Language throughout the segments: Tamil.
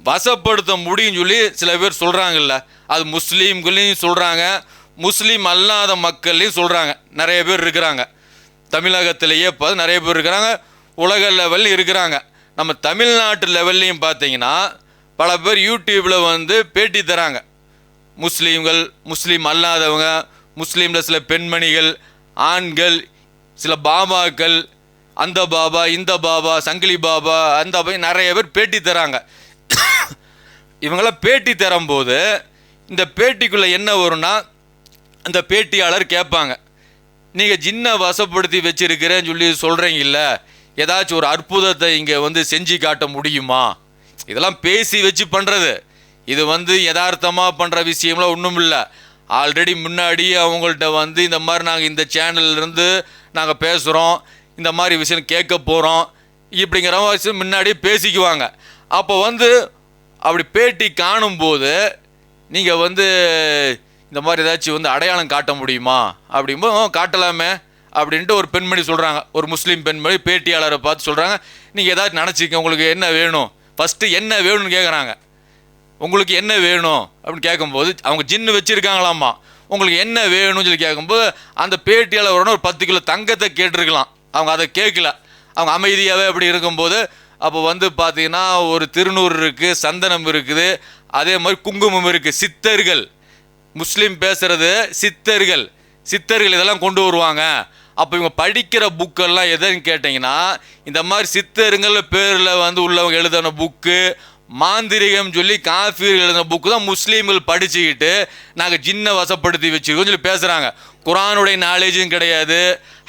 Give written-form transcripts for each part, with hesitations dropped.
வசப்படுத்த முடியும் சொல்லி சில பேர் சொல்கிறாங்கல்ல, அது முஸ்லீம்களையும் சொல்கிறாங்க, முஸ்லீம் அல்லாத மக்கள்லையும் சொல்கிறாங்க. நிறைய பேர் இருக்கிறாங்க தமிழகத்திலேயே, இப்போ நிறைய பேர் இருக்கிறாங்க, உலக லெவலில் இருக்கிறாங்க. நம்ம தமிழ்நாட்டு லெவல்லையும் பார்த்தீங்கன்னா பல பேர் யூடியூப்பில் வந்து பேட்டி தராங்க. முஸ்லீம்கள், முஸ்லீம் அல்லாதவங்க, முஸ்லீமில் சில பெண்மணிகள், ஆண்கள், சில பாபாக்கள், அந்த பாபா, இந்த பாபா, சங்கிலி பாபா, அந்த நிறைய பேர் பேட்டி தராங்க. இவங்களாம் பேட்டி தரும்போது இந்த பேட்டிக்குள்ளே என்ன வரும்னா, அந்த பேட்டியாளர் கேட்பாங்க, நீங்கள் ஜின்னை வசப்படுத்தி வச்சிருக்கிறேன்னு சொல்லி சொல்கிறீங்கல்ல, ஏதாச்சும் ஒரு அற்புதத்தை இங்கே வந்து செஞ்சு காட்ட முடியுமா? இதெல்லாம் பேசி வச்சு பண்ணுறது, இது வந்து யதார்த்தமாக பண்ணுற விஷயம்லாம் ஒன்றும் இல்லை. ஆல்ரெடி முன்னாடி அவங்கள்ட்ட வந்து இந்த மாதிரி நாங்கள் இந்த சேனல்லேருந்து நாங்கள் பேசுகிறோம், இந்த மாதிரி விஷயம் கேட்க போகிறோம் இப்படிங்கிற விஷயம் முன்னாடி பேசிக்குவாங்க. அப்போ வந்து அப்படி பேட்டி காணும்போது நீங்கள் வந்து இந்த மாதிரி ஏதாச்சும் வந்து அடையாளம் காட்ட முடியுமா அப்படிங்கும்போது காட்டலாமே அப்படின்ட்டு ஒரு பெண்மணி சொல்கிறாங்க. ஒரு முஸ்லீம் பெண்மணி பேட்டியாளரை பார்த்து சொல்கிறாங்க, நீங்கள் ஏதாச்சும் நினச்சிக்க, உங்களுக்கு என்ன வேணும், ஃபஸ்ட்டு என்ன வேணும்னு கேட்குறாங்க. உங்களுக்கு என்ன வேணும் அப்படின்னு கேட்கும்போது அவங்க ஜின்னு வச்சுருக்காங்களாம்மா, உங்களுக்கு என்ன வேணும்னு சொல்லி கேட்கும்போது அந்த பேட்டியாளர் ஒரு 10 கிலோ தங்கத்தை கேட்டிருக்கலாம். அவங்க அதை கேட்கல, அவங்க அமைதியாகவே அப்படி இருக்கும்போது அப்போ வந்து பார்த்தீங்கன்னா ஒரு திருநூறு இருக்குது, சந்தனம் இருக்குது, அதே மாதிரி குங்குமம் இருக்குது. சித்தர்கள், முஸ்லீம் பேசுகிறது சித்தர்கள், சித்தர்கள் இதெல்லாம் கொண்டு வருவாங்க. அப்போ இவங்க படிக்கிற புக்கெல்லாம் எதுன்னு கேட்டிங்கன்னா, இந்த மாதிரி சித்தருங்கள் பேரில் வந்து உள்ளவங்க எழுதின புக்கு, மாந்திரிகம் சொல்லி காஃபீர் எழுதின புக்கு தான் முஸ்லீம்கள் படிச்சுக்கிட்டு நாங்கள் ஜின்னை வசப்படுத்தி வச்சுருக்கோம் சொல்லி பேசுகிறாங்க. குரானுடைய நாலேஜும் கிடையாது,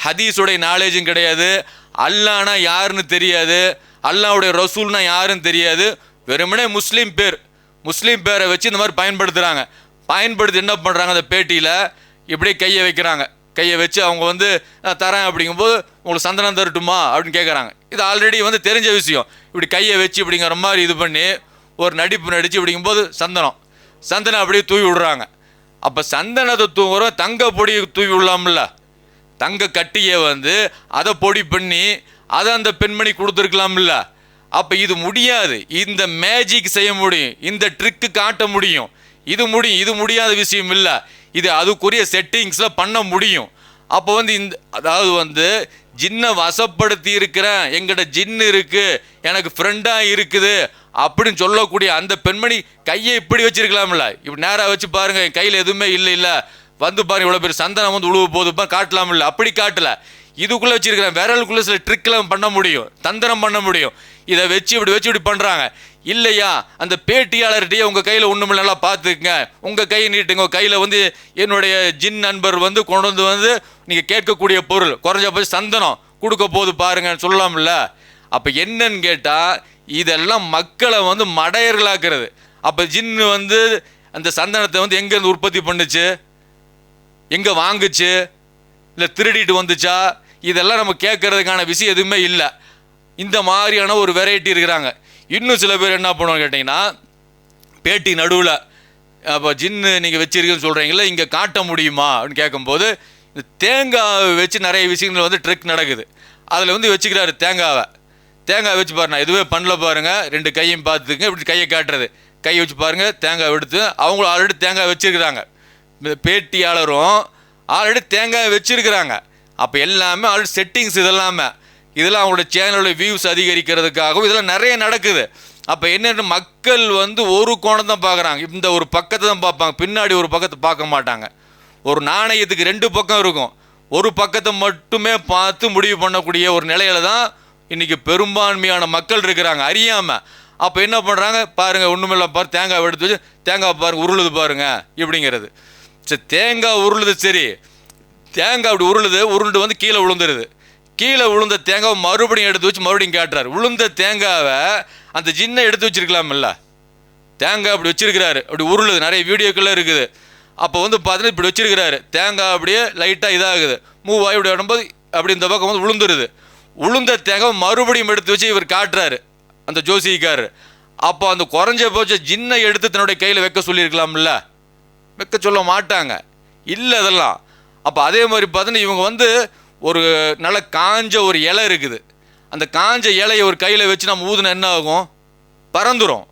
ஹதீஸுடைய நாலேஜும் கிடையாது, அல்லானா யாருன்னு தெரியாது, அல்லாவுடைய ரசூல்னா யாருன்னு தெரியாது, வெறுமனே முஸ்லீம் பேர், முஸ்லீம் பேரை வச்சு இந்த மாதிரி பயன்படுத்துகிறாங்க. பயன்படுத்தி என்ன பண்ணுறாங்க, அந்த பேட்டியில் இப்படியே கையை வைக்கிறாங்க. கையை வச்சு அவங்க வந்து தரேன் அப்படிங்கும்போது உங்களுக்கு சந்தனம் தரட்டுமா அப்படின்னு கேட்குறாங்க. இது ஆல்ரெடி வந்து தெரிஞ்ச விஷயம். இப்படி கையை வச்சு இப்படிங்கிற மாதிரி இது பண்ணி ஒரு நடிப்பு நடித்து இப்படிங்கும்போது சந்தனம் அப்படியே தூவி விடுறாங்க. அப்போ சந்தனத்தை தூங்குற தங்க பொடியை தூவி விடலாம்ல, தங்க கட்டியை வந்து அதை பொடி பண்ணி அதை அந்த பெண்மணி கொடுத்துருக்கலாம்ல. அப்போ இது முடியாது, இந்த மேஜிக் செய்ய முடியும், இந்த ட்ரிக்கு காட்ட முடியும், இது முடியும், இது முடியாத விஷயம் இல்லை, இது அதுக்குரிய செட்டிங்ஸில் பண்ண முடியும். அப்போ வந்து இந்த அதாவது வந்து ஜின்னை வசப்படுத்தி இருக்கிறேன், எங்கிட்ட ஜின்னு இருக்குது, எனக்கு ஃப்ரெண்டாக இருக்குது அப்படின்னு சொல்லக்கூடிய அந்த பெண்மணி கையை இப்படி வச்சிருக்கலாம்ல, இப்படி நேராக வச்சு பாருங்கள், என் கையில் எதுவுமே இல்லை வந்து பாருங்க, இவ்வளோ பேர் சந்தனம் வந்து உழுவு போதுப்பா காட்டலாம்ல, அப்படி காட்டலை. இதுக்குள்ளே வச்சிருக்கிறேன், விரலுக்குள்ளே சில ட்ரிக்கெலாம் பண்ண முடியும், தந்திரம் பண்ண முடியும், இதை வச்சு இப்படி பண்ணுறாங்க. இல்லையா, அந்த பேட்டியாளர்கிட்டயே உங்கள் கையில் ஒன்றும் நல்லா பார்த்துக்குங்க, உங்கள் கையை நீட்டுங்க, கையில் வந்து என்னுடைய ஜின் நண்பர் வந்து கொண்டு வந்து நீங்கள் கேட்கக்கூடிய பொருள் குறைஞ்சபட்சம் சந்தனம் கொடுக்க போது பாருங்கன்னு சொல்லலாம்ல. அப்போ என்னன்னு கேட்டால் இதெல்லாம் மக்களை வந்து மடையர்களாக்குறது. அப்போ ஜின்னு வந்து அந்த சந்தனத்தை வந்து எங்கேருந்து உற்பத்தி பண்ணுச்சு, எங்கே வாங்குச்சு, இல்லை திருடிட்டு வந்துச்சா, இதெல்லாம் நம்ம கேட்கறதுக்கான விஷயம் எதுவுமே இல்லை. இந்த மாதிரியான ஒரு வெரைட்டி இருக்கிறாங்க. இன்னும் சில பேர் என்ன பண்ணுவாங்க கேட்டிங்கன்னா, பேட்டி நடுவில் அப்போ ஜின்னு நீங்கள் வச்சிருக்கீங்கன்னு சொல்கிறீங்களே, இங்கே காட்ட முடியுமா அப்படின்னு கேட்கும்போது இந்த தேங்காவை வச்சு நிறைய விஷயங்கள் வந்து ட்ரிக் நடக்குது. அதில் வந்து வச்சுக்கிறாரு தேங்காய் வச்சு பாருங்க, எதுவே பண்ணல பாருங்கள், 2 கையும் பார்த்துங்க, இப்படி கையை காட்டுறது, கையை வச்சு பாருங்கள், தேங்காய் எடுத்து அவங்களும் ஆல்ரெடி தேங்காய் வச்சுருக்கிறாங்க, பேட்டியாளரும் ஆல்ரெடி தேங்காய் வச்சுருக்கிறாங்க. அப்போ எல்லாமே ஆல்ரெடி செட்டிங்ஸ் இதெல்லாம் அவங்களோட சேனலோட வியூஸ் அதிகரிக்கிறதுக்காகவும் இதெல்லாம் நிறைய நடக்குது. அப்போ என்னென்ன மக்கள் வந்து ஒரு கோணம் தான் பார்க்குறாங்க, இந்த ஒரு பக்கத்தை தான் பார்ப்பாங்க, பின்னாடி ஒரு பக்கத்தை பார்க்க மாட்டாங்க. ஒரு நாணயத்துக்கு 2 பக்கம் இருக்கும், ஒரு பக்கத்தை மட்டுமே பார்த்து முடிவு பண்ணக்கூடிய ஒரு நிலையில தான் இன்றைக்கி பெரும்பான்மையான மக்கள் இருக்கிறாங்க அறியாமல். அப்போ என்ன பண்ணுறாங்க பாருங்கள், ஒன்றுமில்ல பாரு, தேங்காய் எடுத்து வச்சு தேங்காய் பாருங்கள் உருளுது பாருங்கள் இப்படிங்கிறது. சரி, தேங்காய் உருளுது, சரி, தேங்காய் அப்படி உருண்டு வந்து கீழே விழுந்துருது, கீழே விழுந்த தேங்காவை மறுபடியும் எடுத்து வச்சு மறுபடியும் காட்டுறாரு. விழுந்த தேங்காவை அந்த ஜின்னை எடுத்து வச்சிருக்கலாம்ல, தேங்காய் அப்படி வச்சிருக்கிறாரு, அப்படி உருளுது, நிறைய வீடியோக்கெல்லாம் இருக்குது. அப்போ வந்து பார்த்தீங்கன்னா இப்படி வச்சிருக்கிறாரு, தேங்காய் அப்படியே லைட்டாக இதாகுது, மூவ் ஆகி இப்படி வரும்போது அப்படி இந்த பக்கம் வந்து விழுந்துருது. உளுந்த தேங்காய் மறுபடியும் எடுத்து வச்சு இவர் காட்டுறாரு அந்த ஜோசிக்காரர். அப்போ அந்த குறைஞ்ச போச்ச ஜின்னை எடுத்து தன்னுடைய கையில் வைக்க சொல்லியிருக்கலாம்ல, வைக்க சொல்ல மாட்டாங்க, இல்லை அதெல்லாம். அப்போ அதே மாதிரி பார்த்தீங்கன்னா இவங்க வந்து ஒரு நல்ல காஞ்ச ஒரு இலை இருக்குது. அந்த காஞ்ச இலையை ஒரு கையில் வச்சு நம்ம ஊதுனா என்ன ஆகும்? பறந்துடும்.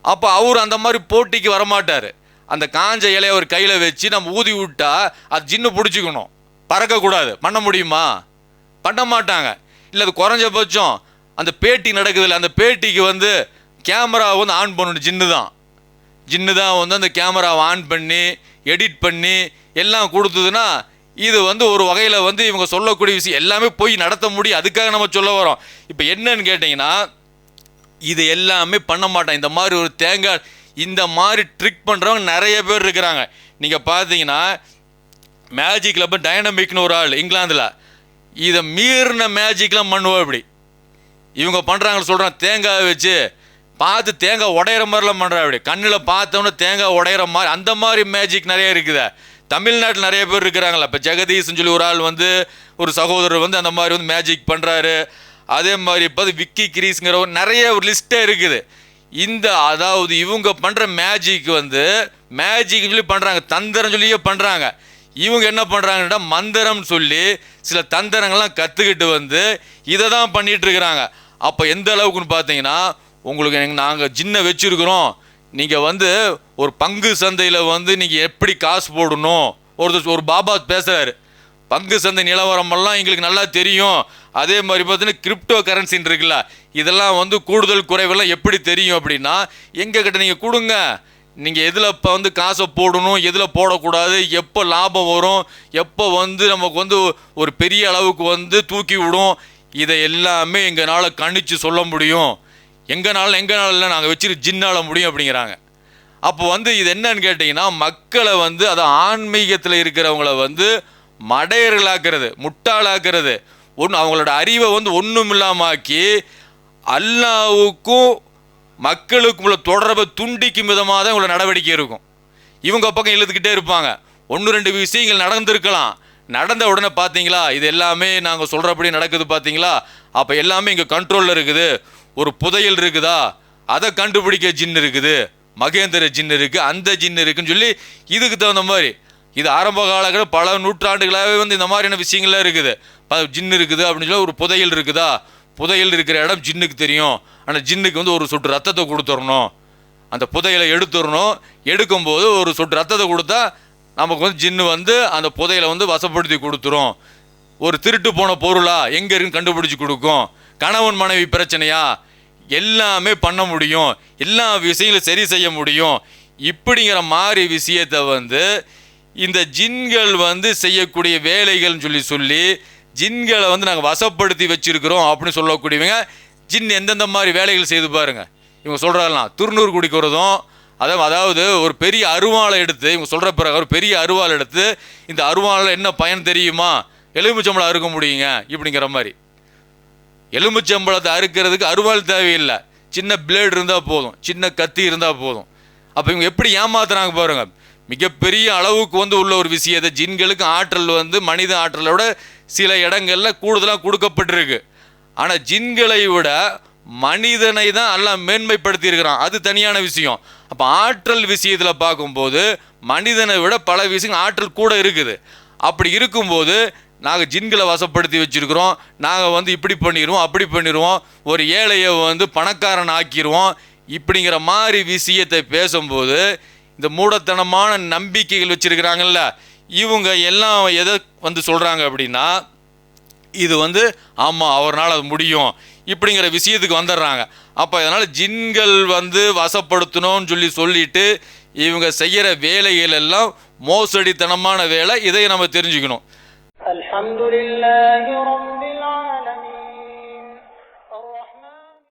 அப்போ அவர் அந்த மாதிரி போட்டிக்கு வரமாட்டார். அந்த காஞ்ச இலையை ஒரு கையில் வச்சு நம்ம ஊதி விட்டா அது ஜின்னு பிடிச்சிக்கணும், பறக்கக்கூடாது. பண்ண முடியுமா? பண்ண மாட்டாங்க. இல்லை அது குறைஞ்சபட்சம் அந்த பேட்டி நடக்குதுல்ல, அந்த பேட்டிக்கு வந்து கேமரா வந்து ஆன் பண்ணணும். ஜின்னு தான் வந்து அந்த கேமராவை ஆன் பண்ணி எடிட் பண்ணி எல்லாம் கொடுத்ததுன்னா இது வந்து ஒரு வகையில் வந்து இவங்க சொல்லக்கூடிய விஷயம் எல்லாமே போய் நடத்த முடியும். அதுக்காக நம்ம சொல்ல வரோம். இப்போ என்னன்னு கேட்டிங்கன்னா, இது எல்லாமே பண்ண மாட்டாங்க. இந்த மாதிரி ஒரு தேங்காய் இந்த மாதிரி ட்ரிக் பண்ணுறவங்க நிறைய பேர் இருக்கிறாங்க. நீங்கள் பார்த்தீங்கன்னா மேஜிக் கிளப் டைனமிக்னு ஒரு ஆள் இங்கிலாந்தில் இதை மீறின மேஜிக்லாம் பண்ணுவோம். இப்படி இவங்க பண்ணுறாங்கன்னு சொல்கிறாங்க. தேங்காய் வச்சு பார்த்து தேங்காய் உடையிற மாதிரிலாம் பண்ணுறா. அப்படி கண்ணில் பார்த்தோன்னா தேங்காய் உடையிற மாதிரி அந்த மாதிரி மேஜிக் நிறைய இருக்குது. தமிழ்நாட்டில் நிறைய பேர் இருக்கிறாங்களா. இப்போ ஜெகதீஷ்னு சொல்லி ஒரு ஆள் வந்து ஒரு சகோதரர் வந்து அந்த மாதிரி வந்து மேஜிக் பண்ணுறாரு. அதே மாதிரி இப்போ விக்கி கிரீஸ்ங்கிற நிறைய ஒரு லிஸ்ட்டே இருக்குது. இந்த அதாவது இவங்க பண்ணுற மேஜிக் வந்து மேஜிக்னு சொல்லி பண்ணுறாங்க, தந்திரம் சொல்லியே பண்ணுறாங்க. இவங்க என்ன பண்ணுறாங்கன்னா மந்திரம்னு சொல்லி சில தந்திரங்கள்லாம் கற்றுக்கிட்டு வந்து இதை தான் பண்ணிகிட்டு இருக்கிறாங்க. அப்போ எந்த அளவுக்குன்னு பார்த்தீங்கன்னா, உங்களுக்கு நாங்கள் ஜின்னை வச்சுருக்குறோம், நீங்கள் வந்து ஒரு பங்கு சந்தையில் வந்து நீங்கள் எப்படி காசு போடணும், ஒரு பாபா பேசுகிறாரு. பங்கு சந்தை நிலவரமெல்லாம் எங்களுக்கு நல்லா தெரியும். அதே மாதிரி பார்த்தீங்கன்னா கிரிப்டோ கரன்சின்னு இருக்குல்ல, இதெல்லாம் வந்து கூடுதல் குறைவெல்லாம் எப்படி தெரியும் அப்படின்னா, எங்கள் கிட்ட நீங்கள் கொடுங்க, நீங்கள் எதில் இப்போ வந்து காசை போடணும், எதில் போடக்கூடாது, எப்போ லாபம் வரும், எப்போ வந்து நமக்கு வந்து ஒரு பெரிய அளவுக்கு வந்து தூக்கி விடும், இதை எல்லாமே எங்களால் கணிச்சு சொல்ல முடியும். எங்கனால இல்லை, நாங்கள் வச்சுட்டு ஜின்னால் முடியும் அப்படிங்கிறாங்க. அப்போ வந்து இது என்னன்னு கேட்டிங்கன்னா, மக்களை வந்து அதை ஆன்மீகத்தில் இருக்கிறவங்கள வந்து மடையர்களாக்குறது, முட்டாளாக்குறது, அவங்களோட அறிவை வந்து ஒன்றும் இல்லாமல் ஆக்கி அல்லாவுக்கும் மக்களுக்கும் உள்ள தொடர்பை துண்டிக்கும் விதமாக தான் இவங்களோட நடவடிக்கை இருக்கும். இவங்க பக்கம் இழுத்துக்கிட்டே இருப்பாங்க. 1-2 விஷயங்கள் நடந்திருக்கலாம், நடந்த உடனே பார்த்தீங்களா இது எல்லாமே நாங்கள் சொல்கிறபடி நடக்குது பார்த்தீங்களா, அப்போ எல்லாமே இங்கே கண்ட்ரோலில் இருக்குது. ஒரு புதையல் இருக்குதா, அதை கண்டுபிடிக்க ஜின் இருக்குது, மகேந்திர ஜின் இருக்குது, அந்த ஜின் இருக்குன்னு சொல்லி இதுக்கு தகுந்த மாதிரி இது ஆரம்ப காலங்களில் பல நூற்றாண்டுகளாகவே வந்து இந்த மாதிரியான விஷயங்கள்லாம் இருக்குது. ஜின் இருக்குது அப்படின்னு சொல்லி ஒரு புதையல் இருக்குதா, புதையல் இருக்கிற இடம் ஜின்னுக்கு தெரியும். ஆனால் ஜின்னுக்கு வந்து ஒரு சொட்டு ரத்தத்தை கொடுத்துடணும், அந்த புதையலை எடுத்துடணும். எடுக்கும்போது ஒரு சொட்டு ரத்தத்தை கொடுத்தா நமக்கு வந்து ஜின்னு வந்து அந்த புதையலை வந்து வசப்படுத்தி கொடுத்துரும். ஒரு திருட்டு போன பொருளா எங்கே இருக்குன்னு கண்டுபிடிச்சி கொடுக்கும். கணவன் மனைவி பிரச்சனையா எல்லாமே பண்ண முடியும், எல்லா விஷயங்களும் சரி செய்ய முடியும். இப்படிங்கிற மாதிரி விஷயத்தை வந்து இந்த ஜின்கள் வந்து செய்யக்கூடிய வேலைகள்னு சொல்லி ஜின்களை வந்து நாங்கள் வசப்படுத்தி வச்சிருக்கிறோம் அப்படின்னு சொல்லக்கூடியவங்க ஜின் எந்தெந்த மாதிரி வேலைகள் செய்து பாருங்க. இவங்க சொல்கிறாங்களாம் திருநூறு குடிக்கிறதும், அதாவது ஒரு பெரிய அருவாளை எடுத்து இவங்க சொல்கிற பிறகு ஒரு பெரிய அருவாள் எடுத்து இந்த அருவாளில் என்ன பயன் தெரியுமா, எலுமிச்சம்பழம் அறுக்க முடியுங்க இப்படிங்கிற மாதிரி. எலுமிச்சம்பழத்தை அறுக்கிறதுக்கு அருவாள் தேவையில்லை, சின்ன பிளேடு இருந்தால் போதும், சின்ன கத்தி இருந்தால் போதும். அப்போ இவங்க எப்படி ஏமாத்துறாங்க பாருங்க. மிகப்பெரிய அளவுக்கு வந்து உள்ள ஒரு விஷயத்தை ஜின்களுக்கு ஆற்றல் வந்து மனித ஆற்றலோட சில இடங்களில் கூடுதலாக கொடுக்கப்பட்டிருக்கு. ஆனால் ஜின்களை விட மனிதனை தான் எல்லாம் மேன்மைப்படுத்தி இருக்கிறான், அது தனியான விஷயம். அப்போ ஆற்றல் விஷயத்தில் பார்க்கும்போது மனிதனை விட பல விஷயங்கள் ஆற்றல் கூட இருக்குது. அப்படி இருக்கும்போது நாங்கள் ஜின்களை வசப்படுத்தி வச்சுருக்கிறோம், நாங்கள் வந்து இப்படி பண்ணிடுவோம் அப்படி பண்ணிடுவோம், ஒரு ஏழையை வந்து பணக்காரன் ஆக்கிடுவோம், இப்படிங்கிற மாதிரி விஷயத்தை பேசும்போது இந்த மூடத்தனமான நம்பிக்கைகள் வச்சுருக்கிறாங்கல்ல, இவங்க எல்லாம் எதை வந்து சொல்கிறாங்க அப்படின்னா, இது வந்து ஆமாம் அவர்னால் அது முடியும் இப்படிங்கிற விஷயத்துக்கு வந்துடுறாங்க. அப்போ இதனால் ஜின்கள் வந்து வசப்படுத்தணும்னு சொல்லிட்டு இவங்க செய்கிற வேலைகள் எல்லாம் மோசடித்தனமான வேலை. இதை நம்ம தெரிஞ்சுக்கணும். அல்ஹம்துலில்லாஹி ரப்பில்